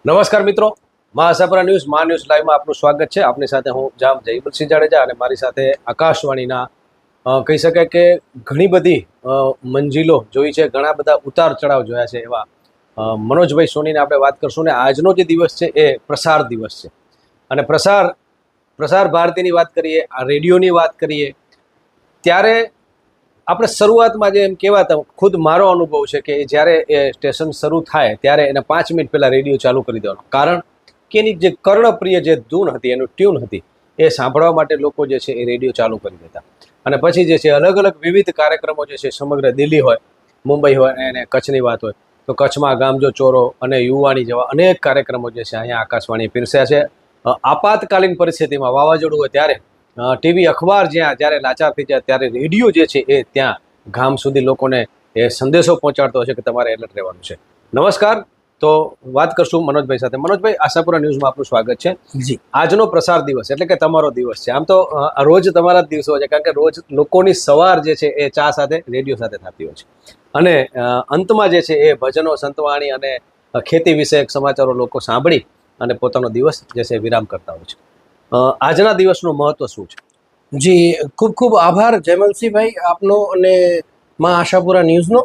નમસ્કાર મિત્રો, મા આશાપુરા ન્યૂઝ લાઈવમાં આપનું સ્વાગત છે. આપની સાથે હું જામ જયમલસિંહ જાડેજા અને મારી સાથે આકાશવાણીના કહી શકાય કે ઘણી બધી મંજિલો જોઈ છે, ઘણા બધા ઉતાર ચઢાવ જોયા છે એવા મનોજભાઈ સોનીને આપણે વાત કરશું. ને આજનો જે દિવસ છે એ પ્રસાર દિવસ છે અને પ્રસાર ભારતીની વાત કરીએ, આ રેડિયોની વાત કરીએ ત્યારે આપણે શરૂઆતમાં જે એમ કહેવાતા, ખુદ મારો અનુભવ છે કે જ્યારે એ સ્ટેશન શરૂ થાય ત્યારે એને 5 મિનિટ પહેલાં રેડિયો ચાલુ કરી દેવાનો. કારણ કે એની જે કર્ણપ્રિય જે ધૂન હતી, એનું ટ્યુન હતી, એ સાંભળવા માટે લોકો જે છે એ રેડિયો ચાલુ કરી દેતા. અને પછી જે છે અલગ અલગ વિવિધ કાર્યક્રમો જે છે, સમગ્ર દિલ્હી હોય, મુંબઈ હોય અને કચ્છની વાત હોય તો કચ્છમાં ગામજો ચોરો અને યુવાણી જેવા અનેક કાર્યક્રમો જે છે અહીંયા આકાશવાણી પીરસ્યા છે. આપાતકાલીન પરિસ્થિતિમાં વાવાઝોડું હોય ત્યારે ટીવી અખબાર જ્યારે લાચાર થઈ જાય ત્યારે રેડિયો જે છે એ ત્યાં ગામ સુધી લોકોને એ સંદેશો પહોંચાડતો હશે કે તમારે એલર્ટ રહેવાનું છે. નમસ્કાર, તો વાત કરશું મનોજભાઈ સાથે. મનોજભાઈ, આશાપુરા ન્યૂઝમાં આપનું સ્વાગત છે. જી, આજનો પ્રસાર દિવસ એટલે કે તમારો દિવસ છે. આમ તો રોજ તમારા જ દિવસો છે, કારણ કે રોજ લોકોની સવાર જે છે એ ચા સાથે, રેડિયો સાથે થતી હોય છે અને અંતમાં જે છે એ ભજનો, સંતવાણી અને ખેતી વિષયક સમાચારો લોકો સાંભળી અને પોતાનો દિવસ જે છે વિરામ કરતા હોય છે. આજના દિવસનું મહત્વ શું છે? જી, ખૂબ ખૂબ આભાર જયમલસિંહભાઈ આપનો અને મા આશાપુરા ન્યૂઝનો.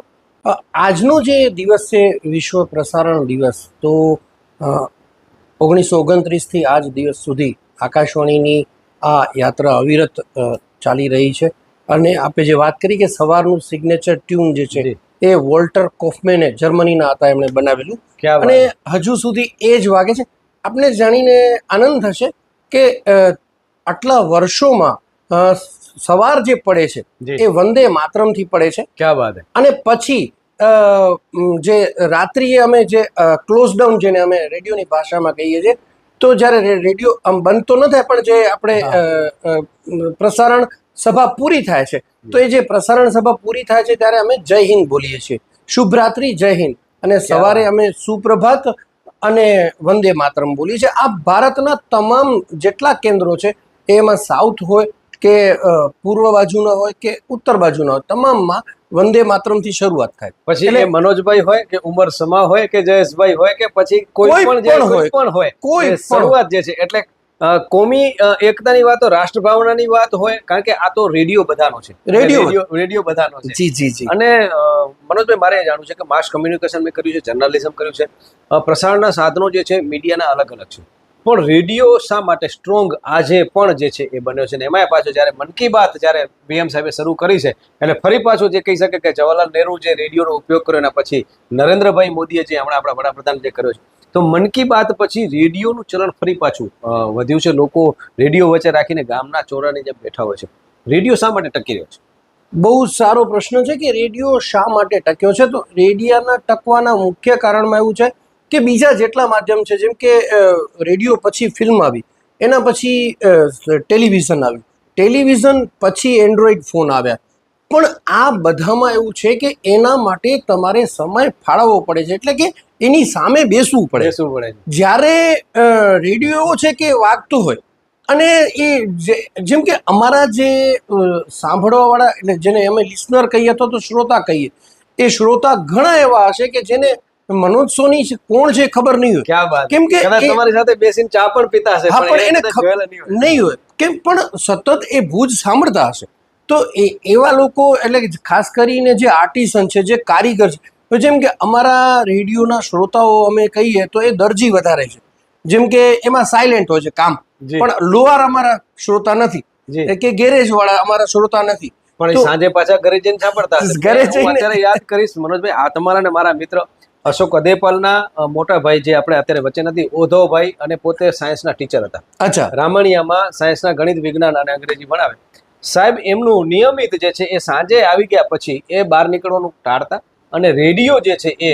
આજનો જે દિવસ છે વિશ્વ પ્રસારણ દિવસ, તો 1929થી આજ દિવસ સુધી આકાશવાણીની આ યાત્રા અવિરત ચાલી રહી છે. અને આપણે જે વાત કરી કે સવારનું સિગ્નેચર ટ્યુન જે છે એ વોલ્ટર કોફમેને, જર્મનીના હતા, એમણે બનાવેલું અને હજુ સુધી એ જ વાગે છે. આપને જાણીને આનંદ થશે કે આટલા વર્ષોમાં સવાર જે પડે છે એ વંદે માતરમથી પડે છે. ક્યાં વાત છે. અને પછી જે રાત્રિએ અમે જે ક્લોઝ ડાઉન, જેને અમે રેડિયોની ભાષામાં કહીએ છીએ, તો જ્યારે રેડિયો આમ બંધ તો ન થાય પણ જે આપણે પ્રસારણ સભા પૂરી થાય છે, તો એ જે પ્રસારણ સભા પૂરી થાય છે ત્યારે અમે જય હિન્દ બોલીએ છીએ, શુભરાત્રિ, જય હિન્દ. અને સવારે અમે સુપ્રભાત અને વંદે માતરમ બોલીએ છીએ. આ ભારતના તમામ જેટલા કેન્દ્રો છે, એમાં સાઉથ હોય કે પૂર્વ બાજુના હોય કે ઉત્તર બાજુના હોય, તમામમાં વંદે માતરમથી શરૂઆત થાય. પછી એટલે મનોજભાઈ હોય કે ઉમર સમા હોય કે જયેશભાઈ હોય કે પછી કોઈ પણ હોય, કોઈ શરૂઆત જે છે એટલે કોમી એકતાની વાત, રાષ્ટ્રભાવનાની વાત હોય, કારણ કે આ તો રેડિયો બધાનો છે. રેડિયો બધાનો છે. જી જી જી. અને મનોજભાઈ, મારે જાણવું છે કે માસ કમ્યુનિકેશન મેં કર્યું છે, જર્નલિઝમ કર્યું છે, પ્રસારણના સાધનો જે છે મીડિયાના અલગ અલગ છે, પણ રેડિયો શા માટે સ્ટ્રોંગ આજે પણ જે છે એ બન્યો છે? ને એમાંય પાછો જ્યારે મન કી બાત જ્યારે PM સાહેબે શરૂ કરી છે, એટલે ફરી પાછું જે કહી શકે કે જવાહરલાલ નહેરુ જે રેડિયોનો ઉપયોગ કર્યો એના પછી નરેન્દ્રભાઈ મોદીએ જે હમણાં આપણા વડાપ્રધાન જે કર્યો છે, તો મન કી બાત પછી રેડિયોનું ચલણ ફરી પાછું વધ્યું છે. લોકો રેડિયો વચ્ચે રાખીને ગામના ચોરાની જેમ બેઠા હોય છે. રેડિયો શા માટે ટકી રહ્યો છે? બહુ સારો પ્રશ્ન છે કે રેડિયો શા માટે ટક્યો છે. તો રેડિયોના ટકવાના મુખ્ય કારણમાં એવું છે કે બીજા જેટલા માધ્યમ છે, જેમ કે રેડિયો પછી ફિલ્મ આવી, એના પછી ટેલિવિઝન આવ્યું, ટેલિવિઝન પછી એન્ડ્રોઈડ ફોન આવ્યા, પણ આ બધામાં એવું છે કે એના માટે તમારે સમય ફાળવવો પડે છે, એટલે કે એની સામે બેસવું પડે. જ્યારે રેડિયો એવો છે કે વાગતું હોય અને એ જેમ કે અમારા જે સાંભળવાવાળા, એટલે જેને અમે લિસનર કહીએ અથવા તો શ્રોતા કહીએ, એ શ્રોતા ઘણા એવા હશે કે જેને મનોજ સોની કોણ છે ખબર નહીં હોય. ક્યાં વાત. કેમ કે તમારી સાથે બેસીને ચા પણ પીતા હશે, પણ એને નહીં હોય, કેમ પણ સતત એ ભુજ સાંભળતા હશે. તો એવા લોકો, એટલે ખાસ કરીને જે આર્ટિસ્ટ છે, જે કારીગર છે, જેમ કે અમારા રેડિયોના શ્રોતાઓ અમે કહીએ તો એ દરજી વધારે છે, જેમ કે એમાં સાયલેન્ટ હોય છે કામ, પણ લોહાર અમારા શ્રોતા નથી કે ગેરેજ વાળા અમારા શ્રોતા નથી. પણ સાંજે પાછા ઘરે જઈને સાંભળતા ઘરે જઈને. અત્યારે યાદ કરીશ મનોજભાઈ, આ તમારા ને મારા મિત્ર અશોક અદેપાલના મોટા ભાઈ, જે આપણે અત્યારે વચ્ચે નથી, ઓધવભાઈ, અને પોતે સાયન્સના ટીચર હતા. અચ્છા. રામણિયામાં સાયન્સના ગણિત, વિજ્ઞાન અને અંગ્રેજી ભણાવે સાહેબ. એમનું નિયમિત જે છે એ સાંજે આવી ગયા પછી એ બહાર નીકળવાનું ટાળતા અને રેડિયો જે છે એ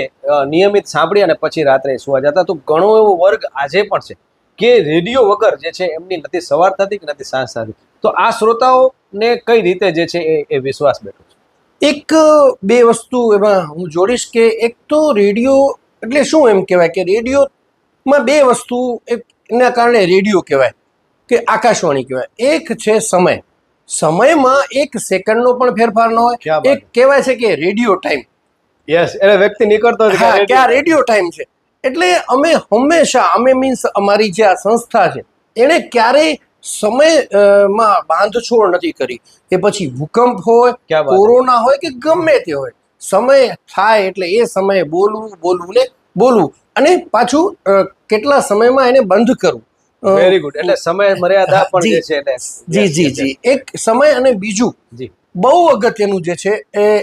નિયમિત સાંભળી અને પછી રાત્રે સુવા જતા. તો ઘણો એવો વર્ગ આજે પણ છે કે રેડિયો વગર જે છે એમની નથી સવાર થતી કે નથી સાંજ થતી. તો આ શ્રોતાઓને કઈ રીતે જે છે એ વિશ્વાસ બેઠો છે? એક બે વસ્તુ એમાં હું જોડીશ કે એક તો રેડિયો એટલે શું એમ કહેવાય કે રેડિયોમાં બે વસ્તુ એના કારણે રેડિયો કહેવાય કે આકાશવાણી કહેવાય. એક છે સમય. સમયમાં 1 સેકન્ડનો પણ ફેરફાર ન હોય. એક કહેવાય છે કે રેડિયો ટાઈમ. યસ, એટલે વ્યક્તિ નીકળતો કે આ રેડિયો ટાઈમ છે. એટલે અમે મીન્સ અમારી જે આ સંસ્થા છે એણે ક્યારેય સમયમાં બાંધછોડ નથી કરી. એ પછી ભૂકંપ હોય, ક્યાં વાત છે. કોરોના હોય કે ગમે તે હોય, સમય થાય એટલે એ સમયે બોલવું અને પાછું કેટલા સમયમાં એને બંધ કરવું. Very good. એટલે સમય મર્યાદા પણ જે છે એટલે જી એક સમય. અને બીજું જી બહુ અગત્યનું જે છે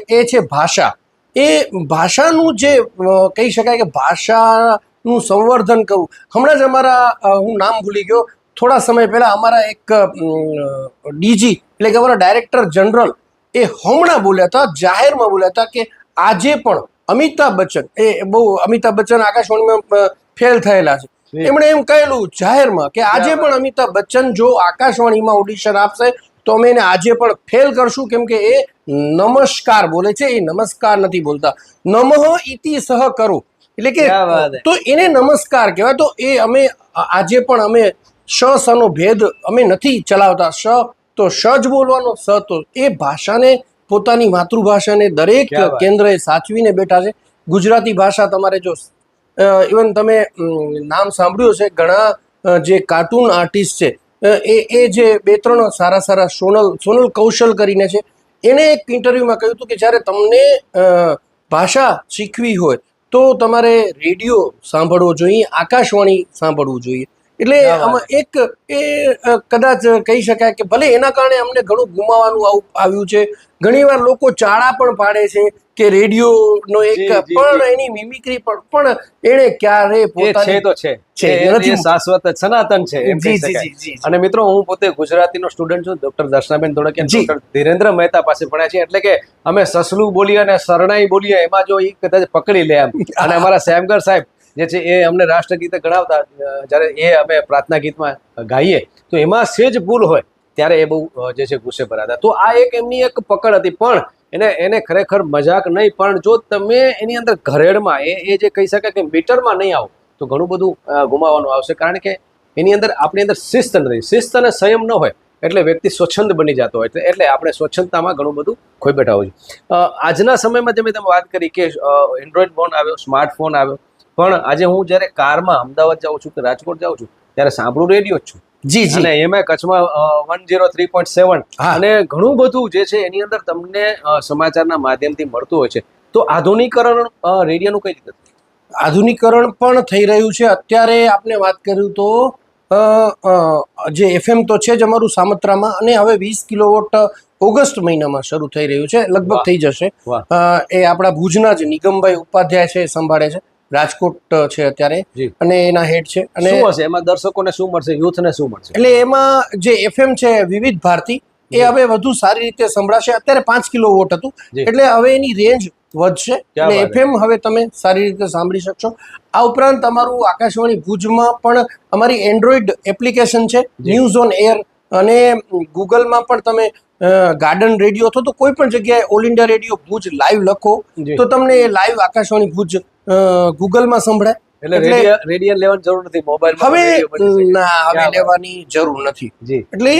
એ છે ભાષા. એ ભાષાનું જે કહી શકાય કે ભાષાનું સંવર્ધન કરવું. હમણાં જ હું નામ ભૂલી ગયો, થોડા સમય પહેલા અમારા એક ડીજી એટલે કે અમારા ડાયરેક્ટર જનરલ એ હમણાં બોલ્યા હતા, જાહેરમાં બોલ્યા હતા કે આજે પણ અમિતાભ બચ્ચન આકાશવાણીમાં ફેલ થયેલા છે. એમણે એમ કહેલું જાહેરમાં કે આજે પણ અમિતાભ બચ્ચન જો આકાશવાણીમાં ઓડિશન આપશે તો અમે એને આજે પણ ફેલ કરશું, કેમ કે એ નમસ્કાર બોલે છે, એ નમસ્કાર નથી બોલતા. નમઃ ઇતિ સહ કરો એટલે કે તો એને નમસ્કાર કહેવાય. તો એ અમે આજે પણ અમે નો ભેદ અમે નથી ચલાવતા. તો શ જ બોલવાનો, સ તો એ ભાષાને, પોતાની માતૃભાષાને દરેક કેન્દ્રએ સાચવીને બેઠા છે. ગુજરાતી ભાષા તમારે જો ઇવન તમે નામ સાંભળ્યું છે, ઘણા જે કાર્ટૂન આર્ટિસ્ટ છે એ જે 2-3 સારા સોનલ કૌશલ કરીને છે, એને એક ઇન્ટરવ્યુમાં કહ્યું હતું કે જ્યારે તમને ભાષા શીખવી હોય તો તમારે રેડિયો સાંભળવો જોઈએ, આકાશવાણી સાંભળવું જોઈએ. એટલે આમાં એક એ કદાચ કહી શકાય કે ભલે એના કારણે અમને ઘણું ગુમાવવાનું આવ્યું છે. ઘણીવાર લોકો ચાળા પણ પાડે છે કે રેડિયોનો એક પણ એની મિમિક્રી પણ એને ક્યારે પોતાની તો છે શાશ્વત સનાતન છે એમ કહી શકાય. અને મિત્રો, હું પોતે ગુજરાતીનો સ્ટુડન્ટ છું. ડોક્ટર દર્શનાબેન ધોળકિયા, ડોક્ટર ધીરેન્દ્ર મહેતા પાસે ભણ્યા છીએ. એટલે કે અમે સસલું બોલીએ અને શરણાઈ બોલીએ, એમાં જો એ કદાચ પકડી લે એમ. અને અમારા શ્યામગર સાહેબ જે છે એ અમને રાષ્ટ્રગીતે ગણાવતા, જ્યારે એ અમે પ્રાર્થના ગીતમાં ગાઈએ તો એમાં સેજ ભૂલ હોય ત્યારે એ બહુ જે છે ગુસ્સે ભરાતા. તો આ એક એમની એક પકડ હતી. પણ એને ખરેખર મજાક નહીં, પણ જો તમે એની અંદર ઘરેડમાં એ જે કહી શકાય કે મીટરમાં નહીં આવો તો ઘણું બધું ગુમાવવાનું આવશે. કારણ કે એની અંદર આપણી અંદર શિસ્ત નથી. શિસ્ત અને સંયમ ન હોય એટલે વ્યક્તિ સ્વચ્છંદ બની જતો હોય. એટલે આપણે સ્વચ્છંદતામાં ઘણું બધું ખોઈ બેઠા હોય છે. આજના સમયમાં તમે વાત કરી કે એન્ડ્રોઈડ ફોન આવ્યો, સ્માર્ટફોન આવ્યો, પણ આજે હું જ્યારે કારમાં અમદાવાદ જાઉં છું કે રાજકોટ જાઉં છું ત્યારે સાંભળું રેડિયો જ છું. અને એમાં કચ્છમાં 103.7 અને ઘણું બધું જે છે એની અંદર તમને સમાચારના માધ્યમથી મળતું હોય છે. તો આધુનિકરણ રેડિયોનું કઈ રીતે? આધુનિકરણ પણ થઈ રહ્યું છે. અત્યારે આપણે વાત કર્યું તો જે FM તો છે જ અમારું સામત્રામાં, અને હવે 20 કિલોવોટ ઓગસ્ટ મહિનામાં શરૂ થઈ રહ્યું છે, લગભગ થઈ જશે. એ આપણા ભુજના જ નિગમભાઈ ઉપાધ્યાય છે, સંભાળે છે. રાજકોટ છે અત્યારે અને એના હેડ છે. અને એમાં દર્શકોને શું મળશે, યુથને શું મળશે? એટલે એમાં જે FM છે વિવિધ ભારતી, એ હવે વધુ સારી રીતે સંભળાશે. અત્યારે 5 કિલોવોટ હતું, એટલે હવે એની રેન્જ વધશે. એટલે FM હવે તમે સારી રીતે સાંભળી શકશો. આ ઉપરાંત અમારું આકાશવાણી ભુજમાં પણ અમારી એન્ડ્રોઈડ એપ્લિકેશન છે, ન્યૂઝ ઓન એર, અને ગૂગલમાં પણ તમે ગાર્ડન રેડિયો અથવા તો કોઈ પણ જગ્યાએ all India radio Bhuj live લખો તો તમને લાઈવ આકાશવાણી ભુજ ગૂગલમાં સંભળાય. એટલે રેડિયો લેવાની જરૂર નથી, મોબાઈલ હવે લેવાની જરૂર નથી. એટલે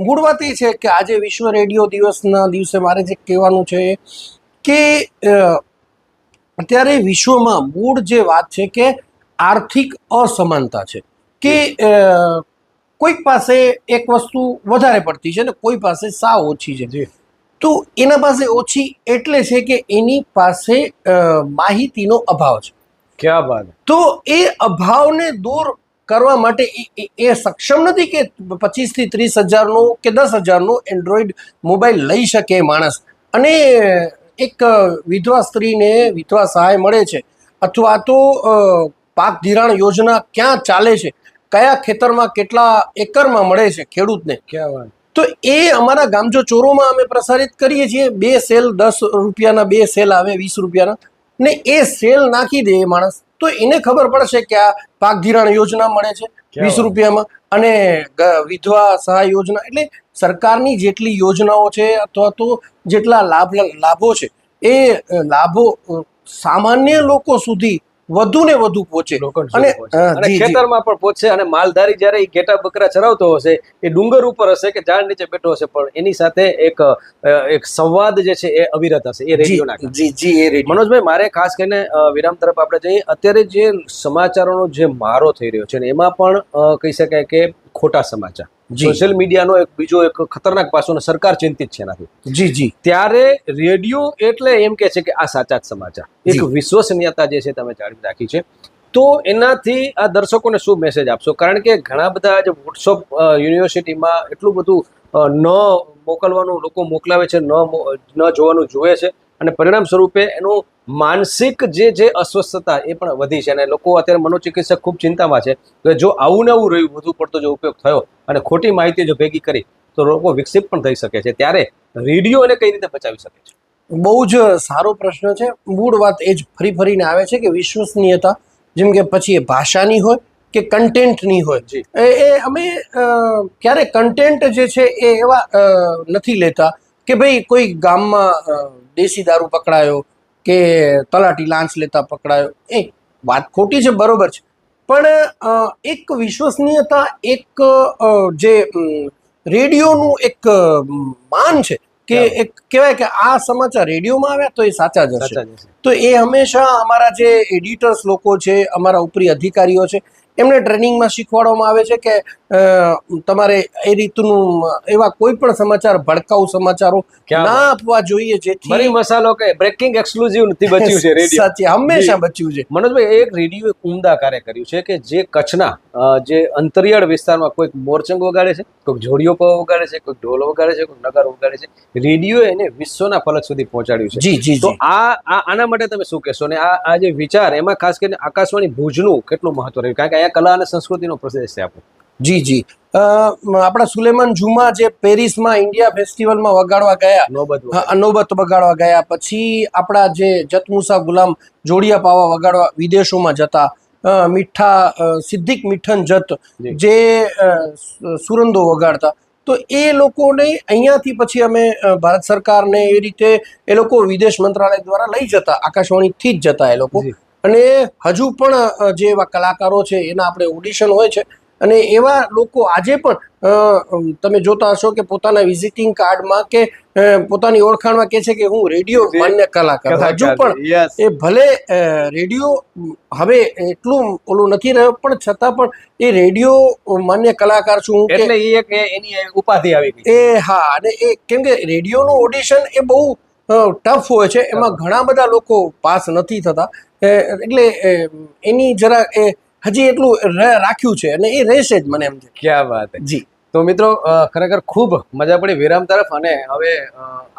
મૂળ વાત એ છે કે આજે વિશ્વ રેડિયો દિવસના દિવસે મારે જે કહેવાનું છે કે અત્યારે વિશ્વમાં મૂળ જે વાત છે કે આર્થિક અસમાનતા છે, કે કોઈક પાસે એક વસ્તુ વધારે પડતી છે ને કોઈ પાસે સાવ ઓછી છે. તો એના પાસે ઓછી એટલે છે કે એની પાસે માહિતીનો અભાવ છે. ક્યાં વાત! તો એ અભાવને દૂર કરવા માટે એ સક્ષમ નથી કે 25 થી 30 હજારનો કે 10 હજારનો એન્ડ્રોઈડ મોબાઈલ લઈ શકે માણસ. અને એક વિધવા સ્ત્રીને વિધવા સહાય મળે છે, અથવા તો પાક ધિરાણ યોજના ક્યાં ચાલે છે, કયા ખેતરમાં કેટલા એકરમાં મળે છે ખેડૂતને. ક્યાં વાત! તો એ અમારા ગામજો ચોરોમાં અમે પ્રસારિત કરીએ છીએ. 2 સેલ 10 રૂપિયાના 2 સેલ આવે 20 રૂપિયાના, ને એ સેલ નાખી દે એ માણસ, તો એને ખબર પડશે કે આ પાક ધિરાણ યોજના મળે છે 20 રૂપિયામાં, અને વિધવા સહાય યોજના. એટલે સરકારની જેટલી યોજનાઓ છે અથવા તો જેટલા લાભો છે એ લાભો સામાન્ય લોકો સુધી વધુ ને વધુ પહોંચે લોકો અને અને ખેતરમાં પણ પહોંચશે અને માલધારી જ્યારે એ ઘેટા બકરા ચરાવતો હશે એ ડુંગર ઉપર હશે કે ઝાડ નીચે બેઠો હશે પણ એની સાથે એક સંવાદ જે છે એ અવિરત હશે એ રેડિયોના કારણે. જી એ રેડિયો. મનોજભાઈ, મારે ખાસ કરીને વિરામ તરફ આપણે જઈએ. અત્યારે જે સમાચારોનો જે મારો થઈ રહ્યો છે ને એમાં પણ કહી શકાય કે ખોટા સમાચાર, સોશિયલ મીડિયાનો એક બીજો એક ખતરનાક પાસો અને સરકાર ચિંતિત છે એનાથી. જી ત્યારે રેડિયો એટલે એમ કે છે કે આ સાચા જ સમાચાર, એક વિશ્વસનીયતા જે છે તમે જાળવી રાખી છે. તો એનાથી આ દર્શકોને શું મેસેજ આપશો? કારણ કે ઘણા બધા જે વોટ્સઅપ યુનિવર્સિટીમાં એટલું બધું ન મોકલવાનું લોકો મોકલાવે છે, ન જોવાનું જુએ છે અને પરિણામ સ્વરૂપે એનું માનસિક જે અસ્વસ્થતા એ પણ વધી છે અને લોકો અત્યારે મનોચિકિત્સક ખૂબ ચિંતામાં છે કે જો આવું ને આવું રહ્યું, વધુ પડતો જો ઉપયોગ થયો અને ખોટી માહિતી જો ભેગી કરી તો લોકો વિક્ષેપ પણ થઈ શકે છે. ત્યારે રેડિયો એને કઈ રીતે બચાવી શકે છે? બહુ જ સારો પ્રશ્ન છે. મૂળ વાત એ જ ફરીને આવે છે કે વિશ્વસનીયતા, જેમ કે પછી એ ભાષાની હોય કે કન્ટેન્ટની હોય, એ અમે ક્યારે કન્ટેન્ટ જે છે એ એવા નથી લેતા કે ભાઈ કોઈ ગામમાં દેશી દારૂ પકડાયો કે તલાટી લાંચ લેતા પકડાયો. એ વાત ખોટી છે, બરોબર છે, પણ એક વિશ્વસનીયતા, એક જે રેડિયોનું એક માન છે કે એક કહેવાય કે આ સમાચાર રેડિયોમાં આવ્યા તો એ સાચા જ હશે. તો એ હંમેશા અમારા જે એડિટર્સ લોકો છે, અમારા ઉપરી અધિકારીઓ છે, એમને ટ્રેનિંગમાં શીખવાડવામાં આવે છે કે તમારે એ રીતનું એવા કોઈ પણ સમાચાર, ભડકાઉ સમાચારો ના આપવા જોઈએ જેથી મરી મસાલો કે બ્રેકિંગ એક્સક્લુઝિવ નથી બચ્યું છે રેડિયો. સાચી, હંમેશા બચ્યું છે. મનોજભાઈ, એક રેડિયો એક ઉમદા કાર્ય કર્યું છે કે જે કચ્છના જે અંતરિયાળ વિસ્તારમાં કોઈક મોરચંગ વગાડે છે, કોઈક જોડિયો પવ વગાડે છે, કોઈક ઢોલ વગાડે છે, કોઈક નગારો વગાડે છે, રેડિયો એને વિશ્વના ફલક સુધી પહોંચાડ્યું છે. જી તો આના માટે તમે શું કહેશો? અને આ જે વિચાર, એમાં ખાસ કરીને આકાશવાણી ભુજનું કેટલું મહત્વ રહ્યું? કારણ કે અહીંયા કલા અને સંસ્કૃતિનો પ્રદેશ છે આપણો. જી આપણા સુલેમાન જુમા જે પેરિસમાં ઇન્ડિયા ફેસ્ટિવલમાં વગાડવા ગયા, નોબત વગાડવા ગયા, પછી આપણા જે જતમુસા ગુલામ જોડિયા પાવા વગાડવા વિદેશોમાં જતા, સિદ્દીક મીઠન જત જે સુરંદો વગાડતા, તો એ લોકોને અહીંયાથી પછી અમે ભારત સરકારને એ રીતે એ લોકો વિદેશ મંત્રાલય દ્વારા લઈ જતા, આકાશવાણીથી જ જતા એ લોકો. અને હજુ પણ જે એવા કલાકારો છે એના આપણે ઓડિશન હોય છે અને એવા લોકો આજે પણ તમે જોતા હશો કે પોતાના વિઝિટિંગ કાર્ડમાં કે પોતાની ઓળખાણમાં કહે છે કે હું રેડિયો માન્ય કલાકાર. હજુ પણ એ ભલે રેડિયો હવે એટલું ઓલું નથી રહ્યો પણ છતાં પણ એ રેડિયો માન્ય કલાકાર છું હું, એટલે એની ઉપાધિ આવી ગઈ. હા, અને એ કેમ કે રેડિયોનું ઓડિશન એ બહુ ટફ હોય છે, એમાં ઘણા બધા લોકો પાસ નથી થતા, એટલે એની જરા એ હજી એટલું રાખ્યું છે અને એ રહેશે જ, મને એમ છે. ક્યાં વાત જી. તો મિત્રો, ખરેખર ખૂબ મજા પડી વિરામ તરફ. અને હવે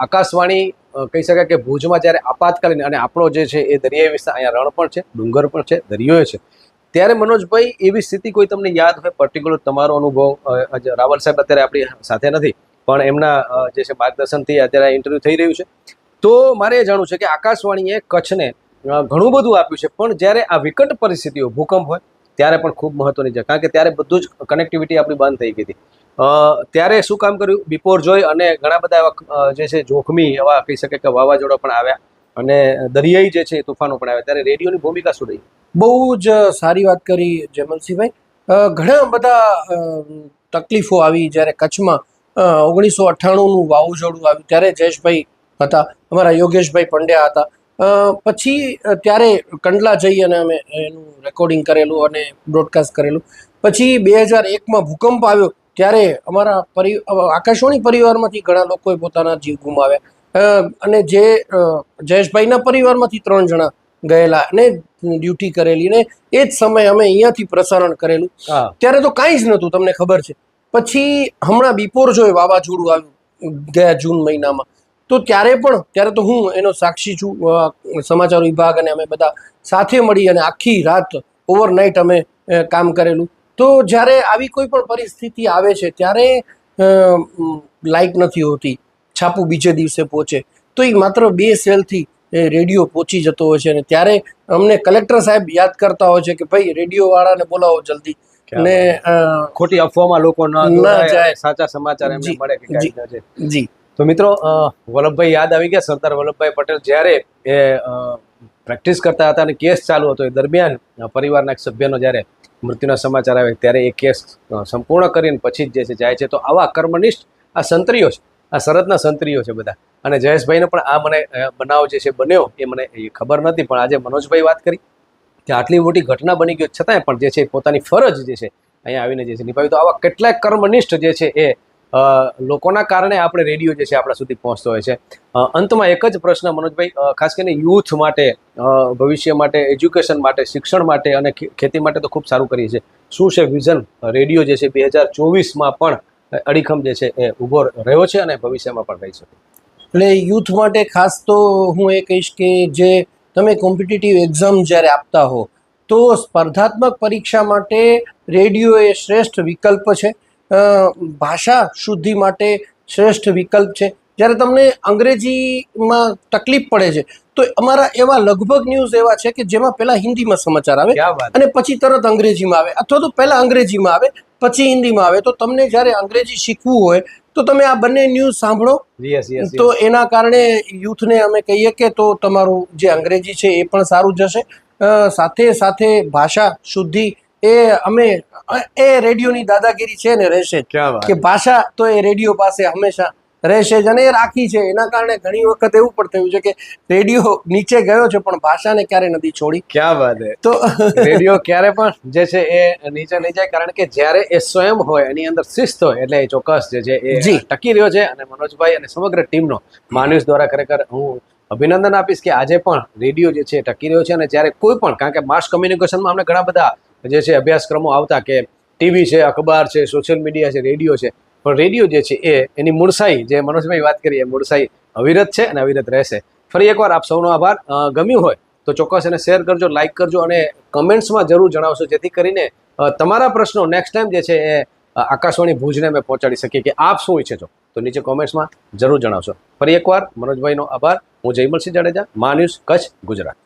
આકાશવાણી કહી શકાય કે ભુજમાં જ્યારે આપાતકાલીન, અને આપણો જે છે એ દરિયાઈ વિસ્તાર, અહીંયા રણ પણ છે, ડુંગર પણ છે, દરિયો છે, ત્યારે મનોજભાઈ એવી સ્થિતિ કોઈ તમને યાદ હોય પર્ટિક્યુલર તમારો અનુભવ? રાવલ સાહેબ અત્યારે આપણી સાથે નથી પણ એમના જે છે માર્ગદર્શનથી અત્યારે ઇન્ટરવ્યુ થઈ રહ્યું છે. તો મારે એ જાણવું છે કે આકાશવાણીએ કચ્છને ઘણું બધું આપ્યું છે, પણ જ્યારે આ વિકટ પરિસ્થિતિઓ, ભૂકંપ હોય ત્યારે પણ ખૂબ મહત્વની છે, કારણ કે ત્યારે બધું જ કનેક્ટિવિટી આપણી બંધ થઈ ગઈ હતી. ત્યારે શું કામ કર્યું બિપોરજોય? અને ઘણા બધા એવા જે છે જોખમી એવા કહી શકે કે વાવાઝોડા પણ આવ્યા અને દરિયાઈ જે છે તુફાનો પણ આવ્યા, ત્યારે રેડિયોની ભૂમિકા શું રહી? બહુ જ સારી વાત કરી જયમલસિંહભાઈ. ઘણા બધા તકલીફો આવી જ્યારે કચ્છમાં 1998નું વાવાઝોડું આવ્યું, ત્યારે જયેશભાઈ હતા, અમારા યોગેશભાઈ પંડ્યા હતા. પછી ત્યારે કંડલા જઈ અને અમે એનું રેકોર્ડિંગ કરેલું અને બ્રોડકાસ્ટ કરેલું. પછી 2001માં ભૂકંપ આવ્યો ત્યારે અમારા આકાશવાણી પરિવારમાંથી ઘણા લોકોએ પોતાના જીવ ગુમાવ્યા, અને જે જયેશભાઈના પરિવારમાંથી 3 જણા ગયેલા અને ડ્યુટી કરેલી, ને એ જ સમયે અમે અહીંયાથી પ્રસારણ કરેલું. ત્યારે તો કાંઈ જ નહોતું, તમને ખબર છે. પછી હમણાં બિપોરજોય વાવાઝોડું આવ્યું ગયા જૂન મહિનામાં, તો ત્યારે તો હું એનો સાક્ષી છું, સમાચાર વિભાગ અને અમે બધા સાથે મળી અને આખી રાત ઓવરનાઇટ અમે કામ કરેલું. તો જ્યારે આવી કોઈ પણ પરિસ્થિતિ આવે છે ત્યારે લાઇટ નથી હોતી, છાપું બીજે દિવસે પહોંચે, તો એ માત્ર 2 સેલથી રેડિયો પહોંચી જતો હોય છે. અને ત્યારે અમને કલેક્ટર સાહેબ યાદ કરતા હોય છે કે ભાઈ રેડિયો વાળાને બોલાવો જલ્દી, ને ખોટી અફવામાં લોકો ન જાય, સાચા સમાચાર એમને મળે કે કાંઈ છે. જી. તો મિત્રો, વલ્લભભાઈ યાદ આવી ગયા, સરદાર વલ્લભભાઈ પટેલ જ્યારે એ પ્રેક્ટિસ કરતા હતા અને કેસ ચાલુ હતો એ દરમિયાન પરિવારના એક સભ્યનો જ્યારે મૃત્યુના સમાચાર આવે ત્યારે એ કેસ સંપૂર્ણ કરીને પછી જ જે છે જાય છે. તો આવા કર્મનિષ્ઠ આ સંત્રીઓ છે, આ શરતના સંત્રીઓ છે બધા. અને જયેશભાઈને પણ આ મને બનાવ જે છે બન્યો એ મને ખબર નથી, પણ આજે મનોજભાઈ વાત કરી કે આટલી મોટી ઘટના બની ગઈ છતાંય પણ જે છે પોતાની ફરજ જે છે અહીંયા આવીને જે છે નિભાવી. તો આવા કેટલાક કર્મનિષ્ઠ જે છે એ લોકોના કારણે આપણે રેડિયો જે છે આપણા સુધી પહોંચતો હોય છે. અંતમાં એક જ પ્રશ્ન મનોજભાઈ, ખાસ કરીને યુથ માટે, ભવિષ્ય માટે, એજ્યુકેશન માટે, શિક્ષણ માટે અને ખેતી માટે તો ખૂબ સારું કરીએ છીએ. શું છે વિઝન રેડિયો જે છે 2024માં પણ અડીખમ જે છે એ ઊભો રહ્યો છે અને ભવિષ્યમાં પણ રહી શકે? એટલે યુથ માટે ખાસ તો હું એ કહીશ કે જે તમે કોમ્પિટિટિવ એક્ઝામ જ્યારે આપતા હો તો સ્પર્ધાત્મક પરીક્ષા માટે રેડિયો એ શ્રેષ્ઠ વિકલ્પ છે. ભાષા શુદ્ધિ માટે શ્રેષ્ઠ વિકલ્પ છે. જ્યારે તમને અંગ્રેજીમાં તકલીફ પડે છે તો અમારા એવા લગભગ ન્યૂઝ એવા છે કે જેમાં પહેલાં હિન્દીમાં સમાચાર આવે ક્યાં વાત! અને પછી તરત અંગ્રેજીમાં આવે, અથવા તો પહેલાં અંગ્રેજીમાં આવે પછી હિન્દીમાં આવે. તો તમને જ્યારે અંગ્રેજી શીખવું હોય તો તમે આ બંને ન્યૂઝ સાંભળો. Yes yes. તો એના કારણે યુથને અમે કહીએ કે તો તમારું જે અંગ્રેજી છે એ પણ સારું જશે. સાથે સાથે ભાષા શુદ્ધિ એ અમે એ રેડિયોની દાદાગીરી છે ને રહેશે જ. ક્યાં વાત! કે ભાષા તો એ રેડિયો પાસે હંમેશા રહેશે જ અને એ રાખી છે. એના કારણે ઘણી વખત એવું પણ થયું છે કે રેડિયો નીચે ગયો છે પણ ભાષાને ક્યારે નથી છોડી. ક્યાં વાત હે! તો રેડિયો ક્યારે પણ જે છે એ નીચે નહીં જાય, કારણ કે જ્યારે એ સ્વયં હોય એની અંદર શિસ્ત હોય એટલે એ ચોક્કસ જે છે એ જી. ટકી રહ્યો છે. અને મનોજભાઈ અને સમગ્ર ટીમનો માન્યુઝ દ્વારા ખરેખર હું અભિનંદન આપીશ કે આજે પણ રેડિયો જે છે એ ટકી રહ્યો છે. અને જ્યારે કોઈ પણ, કારણ કે માસ કમ્યુનિકેશનમાં અમને ઘણા બધા જે છે અભ્યાસક્રમો આવતા કે ટીવી છે, અખબાર છે, સોશિયલ મીડિયા છે, રેડિયો છે, પણ રેડિયો જે છે એ એની મૂળસાઈ, જે મનોજભાઈ વાત કરી, એ મૂળસાઈ અવિરત છે અને અવિરત રહેશે. ફરી એકવાર આપ સૌનો આભાર. ગમ્યું હોય તો ચોક્કસ એને શેર કરજો, લાઇક કરજો અને કમેન્ટ્સમાં જરૂર જણાવશો, જેથી કરીને તમારા પ્રશ્નો નેક્સ્ટ ટાઈમ જે છે એ આકાશવાણી ભુજને અમે પહોંચાડી શકીએ કે આપ શું ઈચ્છે છો. તો નીચે કોમેન્ટ્સમાં જરૂર જણાવશો. ફરી એકવાર મનોજભાઈનો આભાર. હું જયમલસિંહ જાડેજા, મા ન્યૂઝ કચ્છ, ગુજરાત.